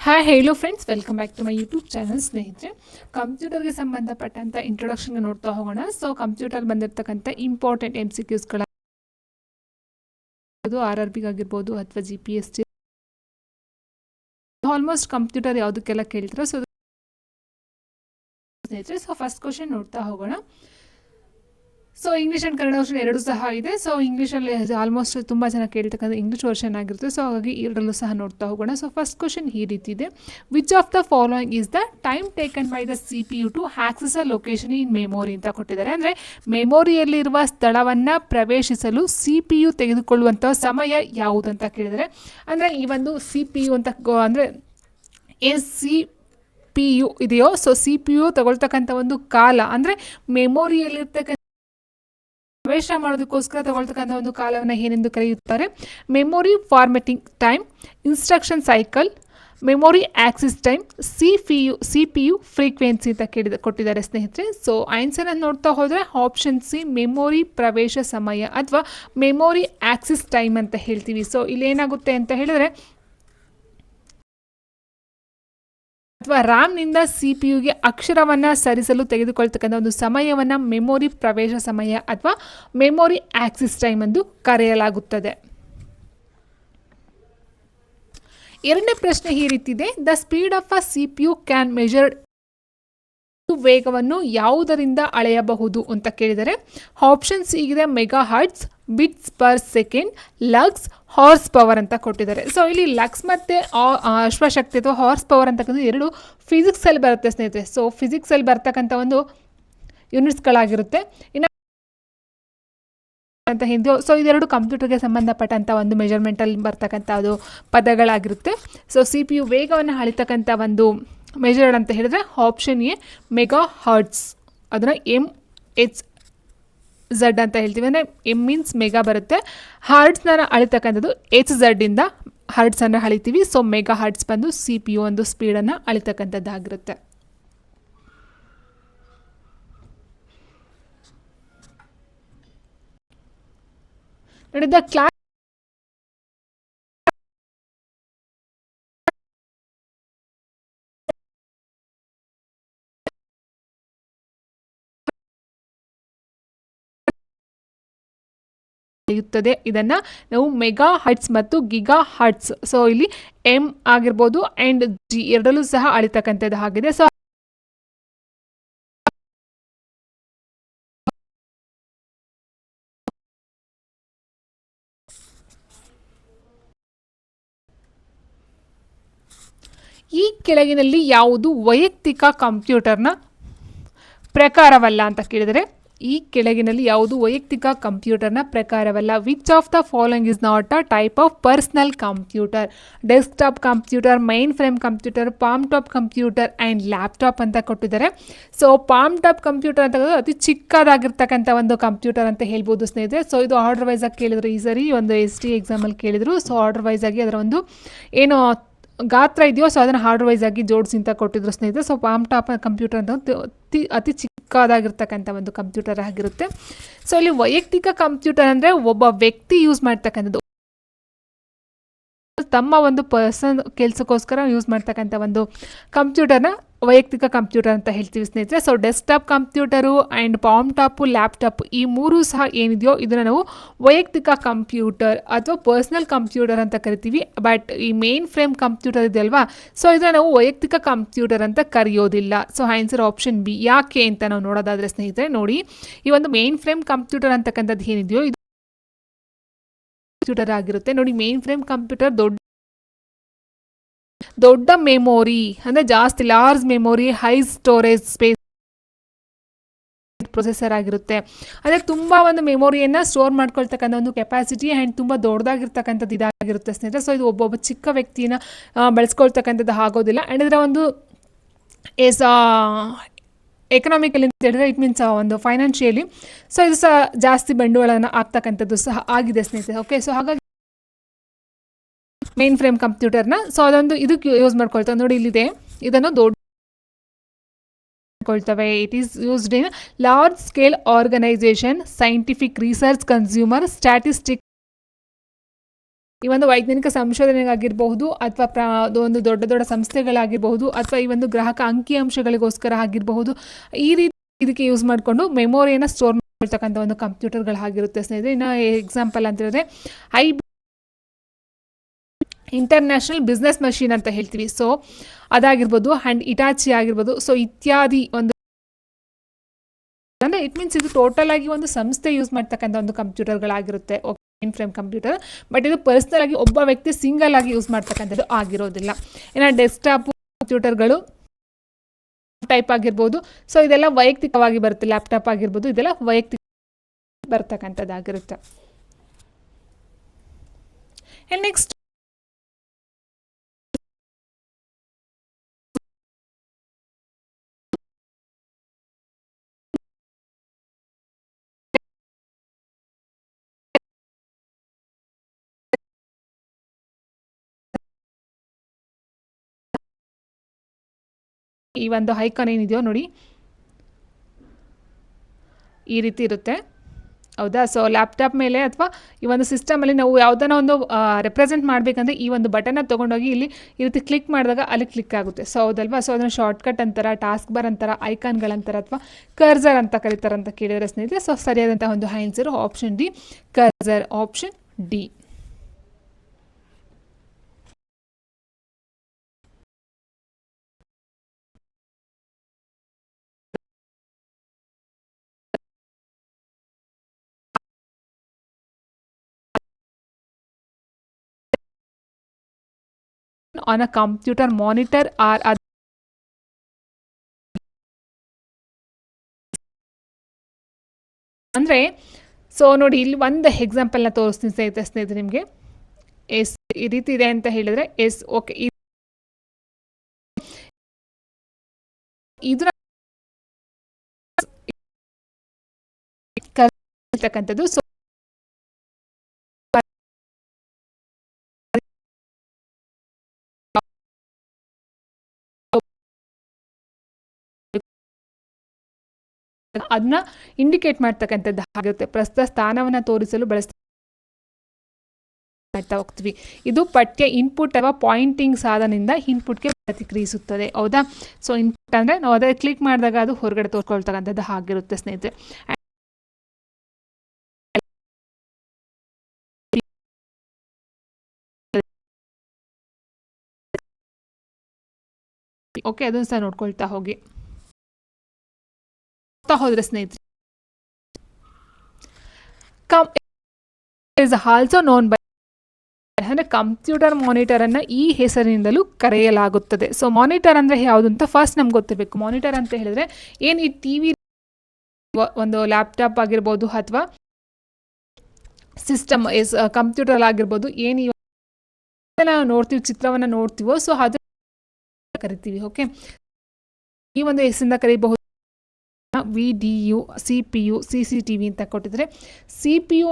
Hi hello friends, welcome back to my YouTube channel. ಸ್ನೇಹಿತರೆ, ಕಂಪ್ಯೂಟರ್ಗೆ ಸಂಬಂಧಪಟ್ಟಂಥ ಇಂಟ್ರೊಡಕ್ಷನ್ಗೆ ನೋಡ್ತಾ ಹೋಗೋಣ. ಸೊ ಕಂಪ್ಯೂಟರ್ ಬಂದಿರತಕ್ಕಂಥ ಇಂಪಾರ್ಟೆಂಟ್ MCQsಗಳ RRB ಆಗಿರ್ಬೋದು ಅಥವಾ GPS ಆಲ್ಮೋಸ್ಟ್ ಕಂಪ್ಯೂಟರ್ ಯಾವುದಕ್ಕೆಲ್ಲ ಕೇಳ್ತಾರೆ. ಸೊ ಸ್ನೇಹಿತರೆ, ಫಸ್ಟ್ ಕ್ವಶನ್ ನೋಡ್ತಾ ಹೋಗೋಣ. So English and Kannada version ಎರಡೂ ಸಹ ಇದೆ. ಸೊ ಇಂಗ್ಲೀಷಲ್ಲಿ ಆಲ್ಮೋಸ್ಟ್ ತುಂಬ ಜನ ಕೇಳ್ತಕ್ಕಂಥ ಇಂಗ್ಲೀಷ್ ವರ್ಷನ್ ಆಗಿರುತ್ತೆ. ಸೊ ಹಾಗಾಗಿ ಎರಡಲ್ಲೂ ಸಹ ನೋಡ್ತಾ ಹೋಗೋಣ. ಸೊ ಫಸ್ಟ್ ಕ್ವಶನ್ ಈ ರೀತಿ ಇದೆ: which of the following is the time taken by the CPU to access a location in memory ಅಂತ ಕೊಟ್ಟಿದ್ದಾರೆ. ಅಂದರೆ ಮೆಮೊರಿಯಲ್ಲಿರುವ ಸ್ಥಳವನ್ನು ಪ್ರವೇಶಿಸಲು CPU ತೆಗೆದುಕೊಳ್ಳುವಂಥ ಸಮಯ ಯಾವುದಂತ ಕೇಳಿದರೆ, ಅಂದರೆ ಈ ಒಂದು CPU ಅಂತ ಅಂದರೆ CPU ಇದೆಯೋ, ಸೊ CPU ತಗೊಳ್ತಕ್ಕಂಥ ಒಂದು ಕಾಲ, ಅಂದರೆ ಮೆಮೊರಿಯಲ್ಲಿರ್ತಕ್ಕಂಥ ಪ್ರವೇಶ ಮಾಡೋದಕ್ಕೋಸ್ಕರ ತಗೊಳ್ತಕ್ಕಂಥ ಒಂದು ಕಾಲವನ್ನು ಏನೆಂದು ಕರೆಯುತ್ತಾರೆ? Memory formatting time, instruction cycle, memory Axis time, CPU frequency ಅಂತ ಕೊಟ್ಟಿದ್ದಾರೆ ಸ್ನೇಹಿತರೆ. ಸೊ ಆನ್ಸರನ್ನು ನೋಡ್ತಾ ಹೋದರೆ ಆಪ್ಷನ್ ಸಿ ಮೆಮೊರಿ ಪ್ರವೇಶ ಸಮಯ ಅಥವಾ ಮೆಮೊರಿ ಆಕ್ಸಿಸ್ ಟೈಮ್ ಅಂತ ಹೇಳ್ತೀವಿ. ಸೊ ಇಲ್ಲೇನಾಗುತ್ತೆ ಅಂತ ಹೇಳಿದ್ರೆ, ಅಥವಾ ರ್ಯಾಮ್ನಿಂದ CPUಗೆ ಅಕ್ಷರವನ್ನು ಸರಿಸಲು ತೆಗೆದುಕೊಳ್ತಕ್ಕಂಥ ಒಂದು ಸಮಯವನ್ನು ಮೆಮೊರಿ ಪ್ರವೇಶ ಸಮಯ ಅಥವಾ ಮೆಮೊರಿ ಆಕ್ಸಿಸ್ ಟೈಮ್ ಎಂದು ಕರೆಯಲಾಗುತ್ತದೆ. ಎರಡನೇ ಪ್ರಶ್ನೆ ಈ ರೀತಿದೆ: the speed of a CPU can measured ವೇಗವನ್ನು ಯಾವುದರಿಂದ ಅಳೆಯಬಹುದು ಅಂತ ಕೇಳಿದರೆ, ಆಪ್ಷನ್ ಸಿ ಇದೆ megahertz, bits per second, lux, horsepower ಅಂತ ಕೊಟ್ಟಿದ್ದಾರೆ. ಸೊ ಇಲ್ಲಿ ಲಕ್ಸ್ ಮತ್ತು ಅಶ್ವಶಕ್ತಿ ಅಥವಾ ಹಾರ್ಸ್ ಪವರ್ ಅಂತಕ್ಕಂಥ ಎರಡು ಫಿಸಿಕ್ಸಲ್ಲಿ ಬರುತ್ತೆ ಸ್ನೇಹಿತರೆ. ಸೊ ಫಿಸಿಕ್ಸಲ್ಲಿ ಬರ್ತಕ್ಕಂಥ ಒಂದು ಯೂನಿಟ್ಸ್ಗಳಾಗಿರುತ್ತೆ. ಇನ್ನು ಅಂತ ಹಿಂದೆ, ಸೊ ಇದೆರಡು ಕಂಪ್ಯೂಟರ್ಗೆ ಸಂಬಂಧಪಟ್ಟಂಥ ಒಂದು ಮೆಜರ್ಮೆಂಟಲ್ಲಿ ಬರ್ತಕ್ಕಂಥದ್ದು ಪದಗಳಾಗಿರುತ್ತೆ. ಸೊ CPU ವೇಗವನ್ನು ಅಳಿತಕ್ಕಂಥ ಒಂದು ಮೆಜರ್ಡ್ ಅಂತ ಹೇಳಿದ್ರೆ ಆಪ್ಷನ್ ಎ ಮೆಗಾ ಹರ್ಟ್ಸ್, ಅದನ್ನು MHz ಅಂತ ಹೇಳ್ತೀವಿ. ಅಂದರೆ ಎಮ್ ಮೀನ್ಸ್ ಮೆಗಾ ಬರುತ್ತೆ, ಹರ್ಟ್ಸ್ನ ಅಳಿತಕ್ಕಂಥದ್ದು HZ ಇಂದ ಹರ್ಟ್ಸನ್ನು ಅಳಿತೀವಿ. ಸೊ ಮೆಗಾ ಹರ್ಟ್ಸ್ ಬಂದು CPU ಒಂದು ಸ್ಪೀಡನ್ನು ಅಳಿತಕ್ಕಂಥದ್ದಾಗಿರುತ್ತೆ. ನೋಡಿದ ಕ್ಲಾಸ್ ಇದನ್ನು ನಾವು ಮೆಗಾ ಹರ್ಟ್ಸ್ ಮತ್ತು ಗಿಗಾ ಹರ್ಟ್ಸ್, ಸೊ ಇಲ್ಲಿ M ಆಗಿರ್ಬೋದು ಆ್ಯಂಡ್ G ಎರಡಲ್ಲೂ ಸಹ ಅಳಿತಕ್ಕಂಥದ್ದು ಆಗಿದೆ. ಸೊ ಈ ಕೆಳಗಿನಲ್ಲಿ ಯಾವುದು ವೈಯಕ್ತಿಕ ಕಂಪ್ಯೂಟರ್ನ ಪ್ರಕಾರವಲ್ಲ ಅಂತ ಕೇಳಿದರೆ, ಈ ಕೆಳಗಿನಲ್ಲಿ ಯಾವುದು ವೈಯಕ್ತಿಕ ಕಂಪ್ಯೂಟರ್ನ ಪ್ರಕಾರವಲ್ಲ? Which of the following is not a type of personal computer? Desktop computer, mainframe computer, palmtop computer and laptop ಅಂತ ಕೊಟ್ಟಿದ್ದಾರೆ. ಸೊ ಪಾಮ್ ಟಾಪ್ ಕಂಪ್ಯೂಟರ್ ಅಂತ ಅತಿ ಚಿಕ್ಕದಾಗಿರ್ತಕ್ಕಂಥ ಒಂದು ಕಂಪ್ಯೂಟರ್ ಅಂತ ಹೇಳ್ಬೋದು ಸ್ನೇಹಿತರೆ. ಸೊ ಇದು ಆರ್ಡರ್ ವೈಸ್ ಆಗಿ ಕೇಳಿದ್ರು, ಈ ಸರಿ ಒಂದು ST ಎಕ್ಸಾಮಲ್ಲಿ ಕೇಳಿದರು. ಸೊ ಆರ್ಡರ್ ವೈಸ್ ಆಗಿ ಅದರ ಒಂದು ಏನು ಗಾತ್ರ ಇದೆಯೋ, ಸೊ ಅದನ್ನು ಆರ್ಡರ್ ವೈಸ್ ಆಗಿ ಜೋಡಿಸಿ ಅಂತ ಕೊಟ್ಟಿದ್ರು ಸ್ನೇಹಿತರೆ. ಸೊ ಪಾಮ್ ಟಾಪ್ ಕಂಪ್ಯೂಟರ್ ಅಂತ ಅತಿ ಚಿಕ್ಕದಾಗಿರ್ತಕ್ಕಂಥ ಒಂದು ಕಂಪ್ಯೂಟರ್ ಆಗಿರುತ್ತೆ. ಸೊ ಇಲ್ಲಿ ವೈಯಕ್ತಿಕ ಕಂಪ್ಯೂಟರ್ ಅಂದರೆ ಒಬ್ಬ ವ್ಯಕ್ತಿ ಯೂಸ್ ಮಾಡ್ತಕ್ಕಂಥದ್ದು, ತಮ್ಮ ಒಂದು ಪರ್ಸನ್ ಕೆಲಸಕ್ಕೋಸ್ಕರ ಯೂಸ್ ಮಾಡ್ತಕ್ಕಂಥ ಒಂದು ಕಂಪ್ಯೂಟರ್ನ ವೈಯಕ್ತಿಕ ಕಂಪ್ಯೂಟರ್ ಅಂತ ಹೇಳ್ತೀವಿ ಸ್ನೇಹಿತರೆ. So desktop computer and palm top, laptop ಈ ಮೂರೂ ಸಹ ಏನಿದೆಯೋ ಇದನ್ನು ನಾವು ವೈಯಕ್ತಿಕ ಕಂಪ್ಯೂಟರ್ ಅಥವಾ ಪರ್ಸ್ನಲ್ ಕಂಪ್ಯೂಟರ್ ಅಂತ ಕರಿತೀವಿ. ಬಟ್ ಈ ಮೇನ್ ಫ್ರೇಮ್ ಕಂಪ್ಯೂಟರ್ ಇದೆಯಲ್ವಾ, ಸೊ ಇದನ್ನು ನಾವು ವೈಯಕ್ತಿಕ ಕಂಪ್ಯೂಟರ್ ಅಂತ ಕರೆಯೋದಿಲ್ಲ. So answer option B. ಯಾಕೆ ಅಂತ ನಾವು ನೋಡೋದಾದರೆ ಸ್ನೇಹಿತರೆ, ನೋಡಿ, ಈ ಒಂದು ಮೇನ್ ಫ್ರೇಮ್ ಕಂಪ್ಯೂಟರ್ ಅಂತಕ್ಕಂಥದ್ದು ಏನಿದೆಯೋ ಇದು ಕಂಪ್ಯೂಟರ್ ಆಗಿರುತ್ತೆ. ನೋಡಿ, ಮೇನ್ ಫ್ರೇಮ್ ಕಂಪ್ಯೂಟರ್ ದೊಡ್ಡ ಮೆಮೊರಿ ಅಂದರೆ ಜಾಸ್ತಿ large memory, high storage space processor ಆಗಿರುತ್ತೆ. ಅಂದರೆ ತುಂಬ ಒಂದು ಮೆಮೊರಿಯನ್ನು ಸ್ಟೋರ್ ಮಾಡ್ಕೊಳ್ತಕ್ಕಂಥ ಒಂದು ಕೆಪಾಸಿಟಿ ಆ್ಯಂಡ್ ತುಂಬ ದೊಡ್ಡದಾಗಿರ್ತಕ್ಕಂಥದ್ದು ಇದಾಗಿರುತ್ತೆ ಸ್ನೇಹಿತರೆ. ಸೊ ಇದು ಒಬ್ಬೊಬ್ಬ ಚಿಕ್ಕ ವ್ಯಕ್ತಿನ ಬಳಸ್ಕೊಳ್ತಕ್ಕಂಥದ್ದು ಆಗೋದಿಲ್ಲ. ಆ್ಯಂಡ್ ಇದರ ಒಂದು ಎಕನಾಮಿಕಲಿ ಅಂತ ಹೇಳಿದ್ರೆ ಇಟ್ ಮೀನ್ಸ್ ಒಂದು ಫೈನಾನ್ಷಿಯಲಿ, ಸೊ ಇದು ಸಹ ಜಾಸ್ತಿ ಬಂಡವಾಳವನ್ನು ಆಗ್ತಕ್ಕಂಥದ್ದು ಸಹ ಆಗಿದೆ ಸ್ನೇಹಿತರೆ. ಓಕೆ, ಸೊ ಹಾಗಾಗಿ ಮೇನ್ ಫ್ರೇಮ್ ಕಂಪ್ಯೂಟರ್ನ ಸೊ ಅದೊಂದು ಇದಕ್ಕೆ ಯೂಸ್ ಮಾಡ್ಕೊಳ್ತೇವೆ. ನೋಡಿ, ಇಲ್ಲಿದೆ, ಇದನ್ನು ದೊಡ್ಡ ಮಾಡ್ಕೊಳ್ತವೆ. It is used in large scale organisation, scientific research, consumer, statistic ಈ ಒಂದು ವೈಜ್ಞಾನಿಕ ಸಂಶೋಧನೆಗಾಗಿರಬಹುದು ಅಥವಾ ಒಂದು ದೊಡ್ಡ ದೊಡ್ಡ ಸಂಸ್ಥೆಗಳಾಗಿರಬಹುದು ಅಥವಾ ಈ ಒಂದು ಗ್ರಾಹಕ ಅಂಕಿಅಂಶಗಳಿಗೋಸ್ಕರ ಆಗಿರಬಹುದು, ಈ ರೀತಿ ಇದಕ್ಕೆ ಯೂಸ್ ಮಾಡಿಕೊಂಡು ಮೆಮೊರಿಯನ್ನು ಸ್ಟೋರ್ ಮಾಡ್ತಕ್ಕಂಥ ಒಂದು ಕಂಪ್ಯೂಟರ್ಗಳಾಗಿರುತ್ತೆ ಸ್ನೇಹಿತರೆ. ಇನ್ನು ಎಕ್ಸಾಂಪಲ್ ಅಂತ ಹೇಳಿದ್ರೆ ಇಂಟರ್ನ್ಯಾಷನಲ್ ಬಿಸ್ನೆಸ್ ಮಷೀನ್ ಅಂತ ಹೇಳ್ತೀವಿ. ಸೊ ಅದಾಗಿರ್ಬೋದು, ಆ್ಯಂಡ್ ಇಟಾಚಿ ಆಗಿರ್ಬೋದು. ಸೊ ಇತ್ಯಾದಿ ಒಂದು ಅಂದರೆ ಇಟ್ ಮೀನ್ಸ್ ಇದು ಟೋಟಲ್ ಆಗಿ ಒಂದು ಸಂಸ್ಥೆ ಯೂಸ್ ಮಾಡ್ತಕ್ಕಂಥ ಒಂದು ಕಂಪ್ಯೂಟರ್ಗಳಾಗಿರುತ್ತೆ, ಮೇನ್ ಫ್ರೇಮ್ ಕಂಪ್ಯೂಟರ್. ಬಟ್ ಇದು ಪರ್ಸನಲ್ ಆಗಿ ಒಬ್ಬ ವ್ಯಕ್ತಿ ಸಿಂಗಲ್ ಆಗಿ ಯೂಸ್ ಮಾಡ್ತಕ್ಕಂಥದ್ದು ಆಗಿರೋದಿಲ್ಲ. ಇನ್ನು ಡೆಸ್ಕ್ಟಾಪ್ ಕಂಪ್ಯೂಟರ್ಗಳು ಟೈಪ್ ಆಗಿರ್ಬೋದು. ಸೊ ಇದೆಲ್ಲ ವೈಯಕ್ತಿಕವಾಗಿ ಬರುತ್ತೆ. ಲ್ಯಾಪ್ಟಾಪ್ ಆಗಿರ್ಬೋದು, ಇದೆಲ್ಲ ವೈಯಕ್ತಿಕ ಬರ್ತಕ್ಕಂಥದ್ದಾಗಿರುತ್ತೆ. ನೆಕ್ಸ್ಟ್ ಈ ಒಂದು ಐಕಾನ್ ಏನಿದೆಯೋ ನೋಡಿ, ಈ ರೀತಿ ಇರುತ್ತೆ, ಹೌದಾ. ಸೊ ಲ್ಯಾಪ್ಟಾಪ್ ಮೇಲೆ ಅಥವಾ ಈ ಒಂದು ಸಿಸ್ಟಮಲ್ಲಿ ನಾವು ಯಾವುದನ್ನ ಒಂದು ರೆಪ್ರೆಸೆಂಟ್ ಮಾಡಬೇಕಂದ್ರೆ ಈ ಒಂದು ಬಟನ್ನ ತೊಗೊಂಡೋಗಿ ಇಲ್ಲಿ ಈ ರೀತಿ ಕ್ಲಿಕ್ ಮಾಡಿದಾಗ ಅಲ್ಲಿ ಕ್ಲಿಕ್ ಆಗುತ್ತೆ. ಸೊ ಹೌದಲ್ವಾ. ಸೊ ಅದನ್ನು ಶಾರ್ಟ್ಕಟ್ ಅಂತಾರೆ, ಟಾಸ್ಕ್ ಬಾರ್ ಅಂತಾರೆ, ಐಕಾನ್ಗಳಂತಾರೆ ಅಥವಾ ಕರ್ಸರ್ ಅಂತ ಕರೀತಾರೆ ಅಂತ ಕೇಳಿದರೆ ಸ್ನೇಹಿತರೆ. ಸೊ ಸರಿಯಾದಂಥ ಒಂದು answer option D, cursor, option D. on a computer monitor or ಅಂದರೆ ಸೊ ನೋಡಿ, ಇಲ್ಲಿ ಒಂದು ಎಕ್ಸಾಂಪಲ್ನ ತೋರಿಸ್ತೀನಿ ಸ್ನೇಹಿತರೆ ನಿಮಗೆ. ಎಸ್ ಈ ರೀತಿ ಇದೆ ಅಂತ ಹೇಳಿದ್ರೆ ಎಸ್ ಓಕೆ, ಇದರ ಕಲ್ತಕ್ಕಂಥದ್ದು. ಸೊ ಅದನ್ನ ಇಂಡಿಕೇಟ್ ಮಾಡ್ತಕ್ಕಂಥದ್ದು ಆಗಿರುತ್ತೆ. ಪ್ರಸ್ತುತ ಸ್ಥಾನವನ್ನು ತೋರಿಸಲು ಮಾಡ್ತಾ ಹೋಗ್ತೀವಿ. ಇದು ಪಠ್ಯ ಇನ್ಪುಟ್ ಅಥವಾ ಪಾಯಿಂಟಿಂಗ್ ಸಾಧನದಿಂದ ಇನ್ಪುಟ್ಗೆ ಪ್ರತಿಕ್ರಿಯಿಸುತ್ತದೆ, ಹೌದಾ. ಸೊ ಇನ್ಪುಟ್ ಅಂದರೆ ನಾವು ಅದೇ ಕ್ಲಿಕ್ ಮಾಡಿದಾಗ ಅದು ಹೊರಗಡೆ ತೋರ್ಕೊಳ್ತಕ್ಕಂಥದ್ದು ಆಗಿರುತ್ತೆ ಸ್ನೇಹಿತರೆ. ಓಕೆ, ಅದನ್ನು ಸಹ ನೋಡ್ಕೊಳ್ತಾ ಹೋಗಿ ಹೋದ್ರೆ ಸ್ನೇಹಿತರೆ. ಇಸ್ ಆಲ್ಸೋ ನೋನ್ ಬೈ ಅಂದರೆ ಕಂಪ್ಯೂಟರ್ ಮಾನಿಟರ್ ಅನ್ನು ಈ ಹೆಸರಿನಿಂದಲೂ ಕರೆಯಲಾಗುತ್ತದೆ. ಸೊ ಮಾನಿಟರ್ ಅಂದರೆ ಯಾವುದು ಅಂತ ಫಸ್ಟ್ ನಮ್ಗೆ ಗೊತ್ತಿರಬೇಕು. ಮಾನಿಟರ್ ಅಂತ ಹೇಳಿದ್ರೆ ಏನು ಈ ಟಿವಿ, ಒಂದು ಲ್ಯಾಪ್ಟಾಪ್ ಆಗಿರ್ಬೋದು ಅಥವಾ ಸಿಸ್ಟಮ್ ಕಂಪ್ಯೂಟರ್ ಆಗಿರ್ಬೋದು, ಏನು ನಾವು ನೋಡ್ತೀವಿ, ಚಿತ್ರವನ್ನು ನೋಡ್ತೀವೋ, ಸೊ ಅದು ಕರಿತೀವಿ. ಓಕೆ, ಈ ಒಂದು ಹೆಸರಿಂದ ಕರೀಬಹುದು. VDU, CPU, CCTV ಅಂತ ಕೊಟ್ಟಿದ್ರೆ CPU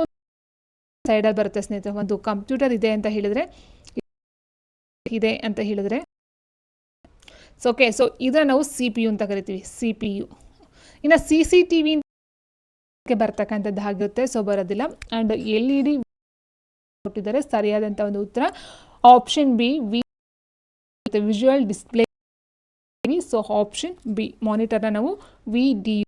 ಸೈಡಲ್ಲಿ ಬರುತ್ತೆ ಸ್ನೇಹಿತರೆ. ಒಂದು ಕಂಪ್ಯೂಟರ್ ಇದೆ ಅಂತ ಹೇಳಿದ್ರೆ ಸೊ ಓಕೆ, ಸೊ ಇದನ್ನ ನಾವು CPU ಅಂತ ಕರಿತೀವಿ, CPU. ಇನ್ನು CCTV ಬರ್ತಕ್ಕಂಥದ್ದು ಆಗಿರುತ್ತೆ, ಸೊ ಬರೋದಿಲ್ಲ. ಆ್ಯಂಡ್ LED ಕೊಟ್ಟಿದ್ದಾರೆ. ಸರಿಯಾದಂಥ ಒಂದು ಉತ್ತರ option B, visual display. So option B, ಮಾನಿಟರ್ನ ನಾವು VDU.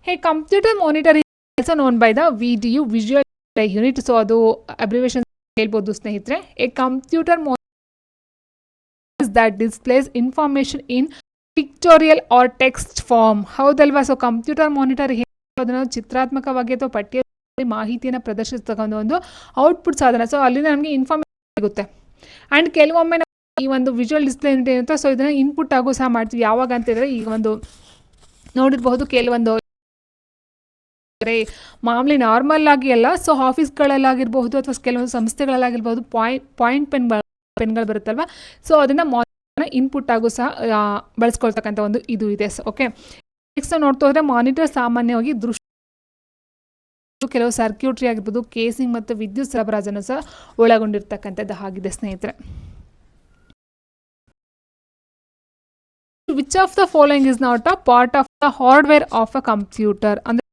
Hey computer monitor is also known by the VDU, visual display unit. So ಅದು ಅಬ್ರಿವೇಷನ್ ಹೇಳ್ಬೋದು ಸ್ನೇಹಿತರೆ. A computer monitor that displays information in pictorial or text form, ಹೌದಲ್ವಾ. So computer monitor ಅದನ್ನು ಚಿತ್ರಾತ್ಮಕವಾಗಿ ಅಥವಾ ಪಠ್ಯದಲ್ಲಿ ಮಾಹಿತಿಯನ್ನು ಪ್ರದರ್ಶಿಸ್ತಕ್ಕಂಥ ಒಂದು ಔಟ್ಪುಟ್ ಸಾಧನ. ಸೊ ಅಲ್ಲಿಂದ ನಮಗೆ ಇನ್ಫಾರ್ಮೇಷನ್ ಸಿಗುತ್ತೆ. ಆ್ಯಂಡ್ ಕೆಲವೊಮ್ಮೆ ನಾವು ಈ ಒಂದು ವಿಜುವಲ್ ಡಿಸ್ಪ್ಲೇ ಯೂನಿಟ್ ಏನಿರುತ್ತೆ, ಸೊ ಇದನ್ನು ಇನ್ಪುಟ್ ಆಗೋ ಸಹ ಮಾಡ್ತೀವಿ. ಯಾವಾಗ ಅಂತ ಹೇಳಿದ್ರೆ ಈಗ ಒಂದು ನೋಡಿರಬಹುದು, ಕೆಲವೊಂದು ಮಾಮೂಲಿ ನಾರ್ಮಲ್ ಆಗಿ ಅಲ್ಲ, ಸೊ ಆಫೀಸ್ಗಳಲ್ಲಾಗಿರ್ಬಹುದು ಅಥವಾ ಕೆಲವೊಂದು ಸಂಸ್ಥೆಗಳಲ್ಲಾಗಿರ್ಬಹುದು ಪಾಯಿಂಟ್ ಪೆನ್ಗಳು ಬರುತ್ತಲ್ವ, ಸೊ ಅದನ್ನು ಇನ್ಪುಟ್ ಆಗೋ ಸಹ ಬಳಸ್ಕೊಳ್ತಕ್ಕಂಥ ಒಂದು ಇದು ಇದೆ. ಓಕೆ, ನೆಕ್ಸ್ಟ್ ನೋಡ್ತಾ ಹೋದರೆ ಮಾನಿಟರ್ ಸಾಮಾನ್ಯವಾಗಿ ಕೆಲವು ಸರ್ಕ್ಯೂಟ್ರಿ ಆಗಿರ್ಬೋದು, ಕೇಸಿಂಗ್ ಮತ್ತು ವಿದ್ಯುತ್ ಸರಬರಾಜನ್ನು ಸಹ ಒಳಗೊಂಡಿರ್ತಕ್ಕಂಥದ್ದು ಆಗಿದೆ ಸ್ನೇಹಿತರೆ. Which of the following is not a part of the hardware of a computer? ಅಂದರೆ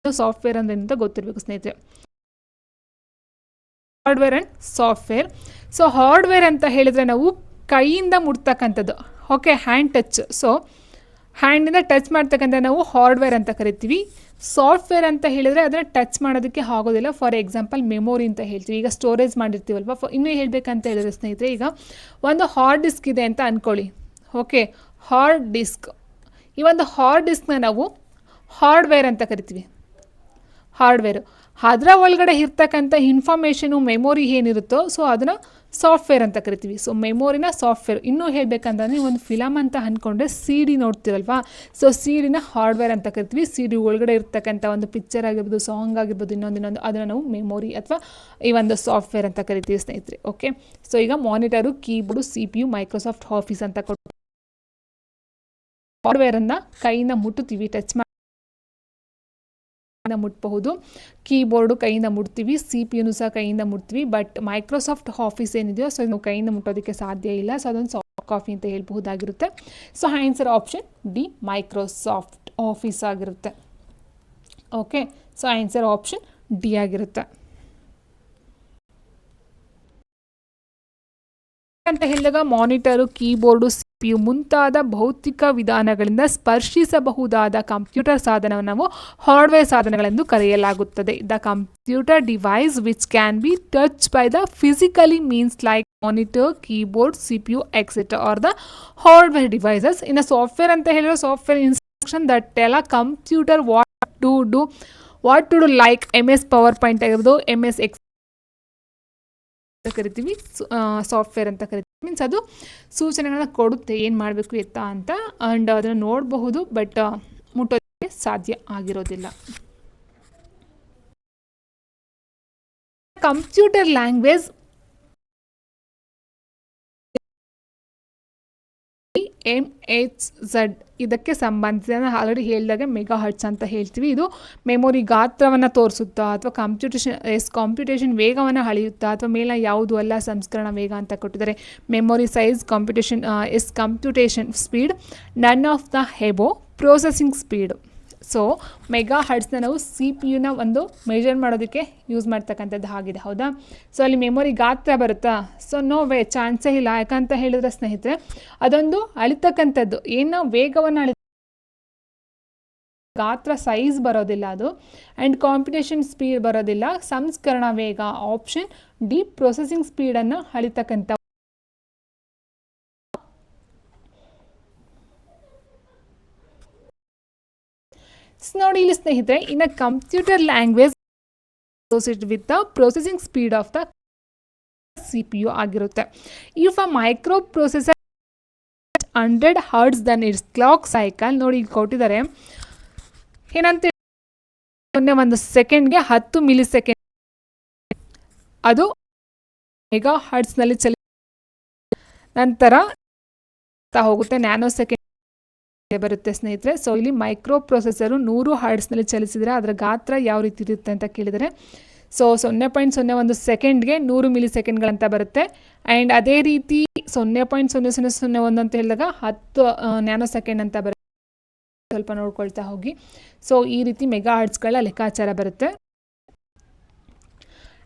ಸಾಫ್ಟ್ವೇರ್ ಅಂದ್ರೆ ಅಂತ ಗೊತ್ತಿರಬೇಕು ಸ್ನೇಹಿತರೆ. Hardware and software. So hardware ಅಂತ ಹೇಳಿದರೆ ನಾವು ಕೈಯಿಂದ ಮುಟ್ತಕ್ಕಂಥದ್ದು, ಓಕೆ, ಹ್ಯಾಂಡ್ ಟಚ್. ಸೊ ಹ್ಯಾಂಡಿಂದ ಟಚ್ ಮಾಡ್ತಕ್ಕಂಥ ನಾವು ಹಾರ್ಡ್ವೇರ್ ಅಂತ ಕರಿತೀವಿ. ಸಾಫ್ಟ್ವೇರ್ ಅಂತ ಹೇಳಿದರೆ ಅದನ್ನು ಟಚ್ ಮಾಡೋದಕ್ಕೆ ಆಗೋದಿಲ್ಲ. ಫಾರ್ ಎಕ್ಸಾಂಪಲ್ ಮೆಮೊರಿ ಅಂತ ಹೇಳ್ತೀವಿ. ಈಗ ಸ್ಟೋರೇಜ್ ಮಾಡಿರ್ತೀವಲ್ವ. ಇನ್ನೂ ಹೇಳಬೇಕಂತ ಹೇಳಿದ್ರೆ ಸ್ನೇಹಿತರೆ, ಈಗ ಒಂದು ಹಾರ್ಡ್ ಡಿಸ್ಕ್ ಇದೆ ಅಂತ ಅಂದ್ಕೊಳ್ಳಿ. Okay, hard disk. ಈ ಒಂದು ಹಾರ್ಡ್ ಡಿಸ್ಕ್ನ ನಾವು ಹಾರ್ಡ್ವೇರ್ ಅಂತ ಕರಿತೀವಿ. ಹಾರ್ಡ್ವೇರು ಅದರ ಒಳಗಡೆ ಇರ್ತಕ್ಕಂಥ ಇನ್ಫಾರ್ಮೇಷನು, ಮೆಮೊರಿ ಏನಿರುತ್ತೋ ಸೊ ಅದನ್ನು ಸಾಫ್ಟ್ವೇರ್ ಅಂತ ಕರಿತೀವಿ. ಸೊ ಮೆಮೊರಿನ ಸಾಫ್ಟ್ವೇರ್. ಇನ್ನೂ ಹೇಳಬೇಕಂತಂದರೆ ಒಂದು ಫಿಲಮ್ ಅಂತ ಅಂದ್ಕೊಂಡ್ರೆ ಸಿ ಡಿ ನೋಡ್ತೀವಲ್ವಾ, ಸೊ ಸಿ ಡಿನ ಹಾರ್ಡ್ವೇರ್ ಅಂತ ಕರಿತೀವಿ. ಸಿ ಡಿ ಒಳಗಡೆ ಇರ್ತಕ್ಕಂಥ ಒಂದು ಪಿಕ್ಚರ್ ಆಗಿರ್ಬೋದು, ಸಾಂಗ್ ಆಗಿರ್ಬೋದು, ಇನ್ನೊಂದು ಅದನ್ನು ನಾವು ಮೆಮೊರಿ ಅಥವಾ ಈ ಒಂದು ಸಾಫ್ಟ್ವೇರ್ ಅಂತ ಕರಿತೀವಿ ಸ್ನೇಹಿತರೆ. ಓಕೆ, ಸೊ ಈಗ monitor, keyboard, CPU, Microsoft office ಅಂತ ಕೊಟ್ಟು ಹಾರ್ಡ್ವೇರನ್ನು ಕೈಯಿಂದ ಮುಟ್ಟುತ್ತೀವಿ, ಟಚ್ ಮಾಡಿ ಮುಟ್ಬಹುದು. ಕೀಬೋರ್ಡು ಕೈಯಿಂದ ಮುಟ್ತೀವಿ, CPU ಸಹ ಕೈಯಿಂದ ಮುಟ್ತೀವಿ. ಬಟ್ ಮೈಕ್ರೋಸಾಫ್ಟ್ ಆಫೀಸ್ ಏನಿದೆಯೋ ಸೊ ನಾವು ಕೈಯಿಂದ ಮುಟ್ಟೋದಕ್ಕೆ ಸಾಧ್ಯ ಇಲ್ಲ. ಸೊ ಅದೊಂದು ಸಾಫ್ಟ್ ಕಾಪಿ ಅಂತ ಹೇಳ್ಬಹುದಾಗಿರುತ್ತೆ. So answer option D, Microsoft office ಆಗಿರುತ್ತೆ. Okay, so answer option D ಆಗಿರುತ್ತೆ. ಅಂತ ಹೇಳಿದಾಗ ಮಾನಿಟರು, ಕೀಬೋರ್ಡು, CPU ಮುಂತಾದ ಭೌತಿಕ ವಿಧಾನಗಳಿಂದ ಸ್ಪರ್ಶಿಸಬಹುದಾದ ಕಂಪ್ಯೂಟರ್ ಸಾಧನವನ್ನು ನಾವು ಹಾರ್ಡ್ವೇರ್ ಸಾಧನಗಳೆಂದು ಕರೆಯಲಾಗುತ್ತದೆ. The computer device which can be touch by the physically means like monitor, keyboard, CPU etcetera are the hardware devices. ಇನ್ನು ಸಾಫ್ಟ್ವೇರ್ ಅಂತ ಹೇಳಿದ್ರೆ software instruction that tell a computer what to do like MS power point ಆಗಿರ್ಬೋದು, MS ಎಕ್ಸ್ ಕರಿತೀವಿ. Software ಅಂತ ಕರಿತೀವಿ. Means ಅದು ಸೂಚನೆಗಳನ್ನ ಕೊಡುತ್ತೆ ಏನು ಮಾಡಬೇಕು ಎತ್ತ ಅಂತ. ಆ್ಯಂಡ್ ಅದನ್ನು ನೋಡಬಹುದು, ಬಟ್ ಮುಟ್ಟೋದಕ್ಕೆ ಸಾಧ್ಯ ಆಗಿರೋದಿಲ್ಲ. ಕಂಪ್ಯೂಟರ್ ಲ್ಯಾಂಗ್ವೇಜ್ MHz ಇದಕ್ಕೆ ಸಂಬಂಧಿಸಿದ ಆಲ್ರೆಡಿ ಹೇಳಿದಾಗೆ ಮೆಗಾ ಹರ್ಟ್ಸ್ ಅಂತ ಹೇಳ್ತೀವಿ. ಇದು ಮೆಮೊರಿ ಗಾತ್ರವನ್ನು ತೋರಿಸುತ್ತಾ ಅಥವಾ ಕಾಂಪ್ಯೂಟೇಷನ್ ವೇಗವನ್ನು ಅಳೆಯುತ್ತಾ ಅಥವಾ ಮೇಲ ಯಾವುದು ಅಲ್ಲ ಸಂಸ್ಕರಣ ವೇಗ ಅಂತ ಕೊಟ್ಟಿದ್ದಾರೆ. Memory size, computation speed, none of the above, processing speed. So ಮೆಗಾ ಹರ್ಟ್ಸ್ನ ನಾವು CPU ಒಂದು ಮೆಜರ್ ಮಾಡೋದಕ್ಕೆ ಯೂಸ್ ಮಾಡ್ತಕ್ಕಂಥದ್ದು ಆಗಿದೆ, ಹೌದಾ. ಸೊ ಅಲ್ಲಿ ಮೆಮೊರಿ ಗಾತ್ರ ಬರುತ್ತಾ? ಸೊ ನೋ ವೇ, ಚಾನ್ಸೇ ಇಲ್ಲ. ಯಾಕಂತ ಹೇಳಿದ್ರೆ ಸ್ನೇಹಿತರೆ, ಅದೊಂದು ಅಳಿತಕ್ಕಂಥದ್ದು, ಏನೋ ವೇಗವನ್ನು ಗಾತ್ರ ಸೈಜ್ ಬರೋದಿಲ್ಲ ಅದು. ಆ್ಯಂಡ್ ಕಾಂಪ್ಯೂಟೇಷನ್ ಸ್ಪೀಡ್ ಬರೋದಿಲ್ಲ, ಸಂಸ್ಕರಣ ವೇಗ. ಆಪ್ಷನ್ ಡಿ, ಪ್ರೊಸೆಸಿಂಗ್ ಸ್ಪೀಡನ್ನು ಅಳಿತಕ್ಕಂಥ. ನೋಡಿ ಇಲ್ಲಿ ಸ್ನೇಹಿತರೆ, ಇನ್ನು computer language with the processing speed of the CPU ಆಗಿರುತ್ತೆ. If a microprocessor 100 Hz then it's clock cycle. ನೋಡಿ ಈಗ ಕೊಟ್ಟಿದ್ದಾರೆ ಏನಂತ, ಒಂದು ಸೆಕೆಂಡ್ಗೆ 10 ಮಿಲಿ ಸೆಕೆಂಡ್ ಅದು ಮೆಗಾ ಹರ್ಟ್ಸ್ನಲ್ಲಿ ನಂತರ ಹೋಗುತ್ತೆ, ನ್ಯಾನೋ ಸೆಕೆಂಡ್ ಬರುತ್ತೆ ಸ್ನೇಹಿತರೆ. ಸೊ ಇಲ್ಲಿ ಮೈಕ್ರೋ ಪ್ರೊಸೆಸರು 100 ಹರ್ಟ್ಸ್ನಲ್ಲಿ ಚಲಿಸಿದರೆ ಅದರ ಗಾತ್ರ ಯಾವ ರೀತಿ ಇರುತ್ತೆ ಅಂತ ಕೇಳಿದರೆ, ಸೊ 0.01 ಸೆಕೆಂಡ್ಗೆ 100 ಮಿಲಿ ಸೆಕೆಂಡ್ಗಳಂತ ಬರುತ್ತೆ. ಆ್ಯಂಡ್ ಅದೇ ರೀತಿ 0.0001 ಅಂತ ಹೇಳಿದಾಗ 10 ನ್ಯಾನೋ ಸೆಕೆಂಡ್ ಅಂತ ಬರುತ್ತೆ. ಸ್ವಲ್ಪ ನೋಡ್ಕೊಳ್ತಾ ಹೋಗಿ. ಸೊ ಈ ರೀತಿ ಮೆಗಾ ಹರ್ಟ್ಸ್ಗಳ ಲೆಕ್ಕಾಚಾರ ಬರುತ್ತೆ.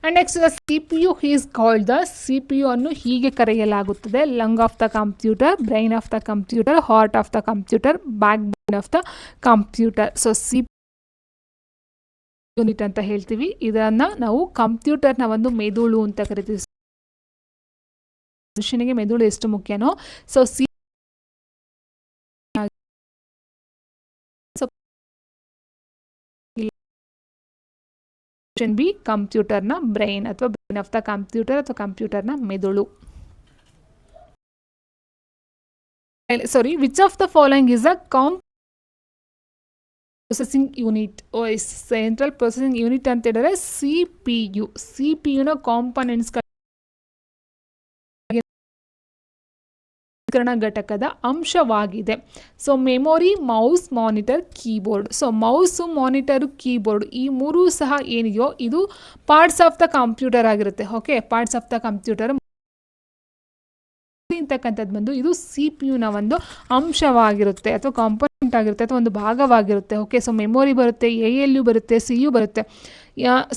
And next the CPU is called the, CPU ಅನ್ನು ಹೀಗೆ ಕರೆಯಲಾಗುತ್ತದೆ: lung of the computer, brain of the computer, heart of the computer, back bone of the computer. So CPU unit ಅಂತ ಹೇಳ್ತೀವಿ. ಇದನ್ನು ನಾವು ಕಂಪ್ಯೂಟರ್ನ ಒಂದು ಮೆದುಳು ಅಂತ ಕರಿತೀವಿ. ಮನುಷ್ಯನಿಗೆ ಮೆದುಳು ಎಷ್ಟು ಮುಖ್ಯನೋ, ಸೊ ಬಿ ಕಂಪ್ಯೂಟರ್ನ ಬ್ರೈನ್ ಅಥವಾ ಬ್ರೈನ್ ಆಫ್ ದ ಕಂಪ್ಯೂಟರ್ ಅಥವಾ ಕಂಪ್ಯೂಟರ್ನ ಮೆದುಳು. Sorry, which of the following is a processing unit? Central processing unit ಅಂತ ಹೇಳಿದ್ರೆ CPU ನ ಕಾಂಪೊನೆಂಟ್ಸ್ಗಳ ಘಟಕದ ಅಂಶವಾಗಿದೆ. So memory, mouse, monitor, keyboard. So mouse, monitor, keyboard ಈ ಮೂರೂ ಸಹ ಏನಿದೆಯೋ ಇದು ಪಾರ್ಟ್ಸ್ ಆಫ್ ದ ಕಂಪ್ಯೂಟರ್ ಆಗಿರುತ್ತೆ. Okay, parts of the computer ಅಂತಕ್ಕಂಥದ್ದು ಬಂದು ಇದು CPU ನ ಒಂದು ಅಂಶವಾಗಿರುತ್ತೆ ಅಥವಾ ಕಾಂಪೊನೆಂಟ್ ಆಗಿರುತ್ತೆ ಅಥವಾ ಒಂದು ಭಾಗವಾಗಿರುತ್ತೆ. ಓಕೆ, ಸೊ ಮೆಮೊರಿ ಬರುತ್ತೆ, ALU ಬರುತ್ತೆ, CU ಬರುತ್ತೆ.